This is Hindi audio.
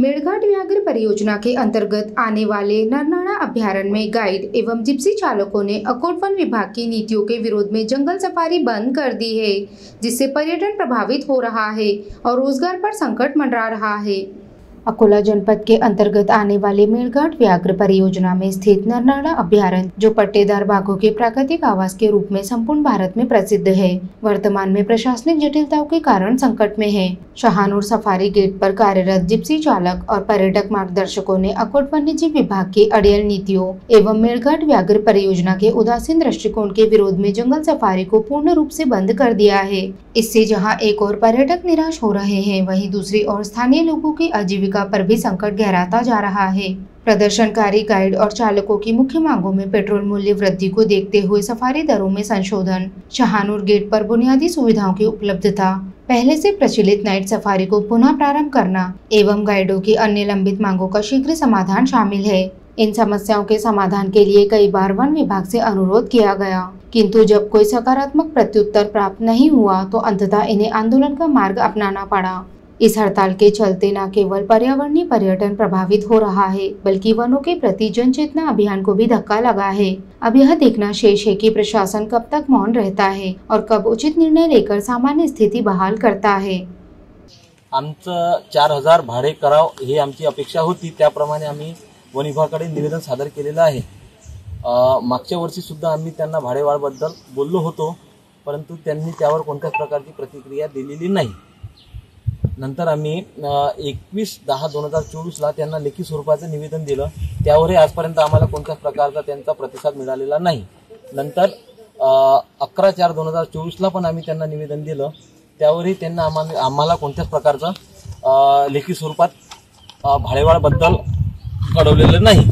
मेड़घाट व्याघ्र परियोजना के अंतर्गत आने वाले नरनाड़ा अभ्यारण्य में गाइड एवं जिप्सी चालकों ने अकोट वन विभाग की नीतियों के विरोध में जंगल सफारी बंद कर दी है, जिससे पर्यटन प्रभावित हो रहा है और रोजगार पर संकट मंडरा रहा है। अकोला जनपद के अंतर्गत आने वाले मेड़घाट व्याघ्र परियोजना में स्थित नरनाड़ा अभ्यारण्य, जो पट्टेदार बाघों के प्राकृतिक आवास के रूप में संपूर्ण भारत में प्रसिद्ध है, वर्तमान में प्रशासनिक जटिलताओं के कारण संकट में है। शाहनूर सफारी गेट पर कार्यरत जिप्सी चालक और पर्यटक मार्गदर्शकों ने अकोट वन्यजीव विभाग की अड़ियल नीतियों एवं मेड़घाट व्याघ्र परियोजना के उदासीन दृष्टिकोण के विरोध में जंगल सफारी को पूर्ण रूप से बंद कर दिया है। इससे जहां एक और पर्यटक निराश हो रहे हैं, वहीं दूसरी ओर स्थानीय लोगों की आजीविका पर भी संकट गहराता जा रहा है। प्रदर्शनकारी गाइड और चालकों की मुख्य मांगों में पेट्रोल मूल्य वृद्धि को देखते हुए सफारी दरों में संशोधन, शाहनूर गेट पर बुनियादी सुविधाओं की उपलब्धता, पहले से प्रचलित नाइट सफारी को पुनः प्रारंभ करना एवं गाइडों की अन्य लंबित मांगों का शीघ्र समाधान शामिल है। इन समस्याओं के समाधान के लिए कई बार वन विभाग से अनुरोध किया गया, किंतु जब कोई सकारात्मक प्रत्युत्तर प्राप्त नहीं हुआ तो अंततः इन्हें आंदोलन का मार्ग अपनाना पड़ा। इस हड़ताल के चलते न केवल पर्यावरणीय पर्यटन प्रभावित हो रहा है, बल्कि वनों के प्रति जन चेतना अभियान को भी धक्का लगा है। अब यह देखना शेष है कि प्रशासन कब तक मौन रहता है और कब उचित निर्णय लेकर सामान्य स्थिति बहाल करता है। आमचं 4000 भाडे कराव ही आमची अपेक्षा होती, त्याप्रमाणे आम्ही वन विभागाकडे निवेदन सादर केलेलं आहे। मागच्या वर्षी सुद्धा आम्ही त्यांना भाडेवाढबद्दल बोललो होतो, परंतु त्यांनी त्यावर कोणत्याच प्रकारची प्रतिक्रिया दिलेली नाही। नंतर आम्ही 21/10/2024 ला त्यांना लेखी स्वरूपाचं निवेदन दिलं, त्यावरही आजपर्यंत आम्हाला कोणत्याच प्रकारचा त्यांचा प्रतिसाद मिळालेला नाही। नंतर 11/4/2024 ला पण आम्ही त्यांना निवेदन दिलं, त्यावरही त्यांना आम्हाला कोणत्याच प्रकारचं लेखी स्वरूपात भाडेवाढबद्दल कळवलेलं नाही।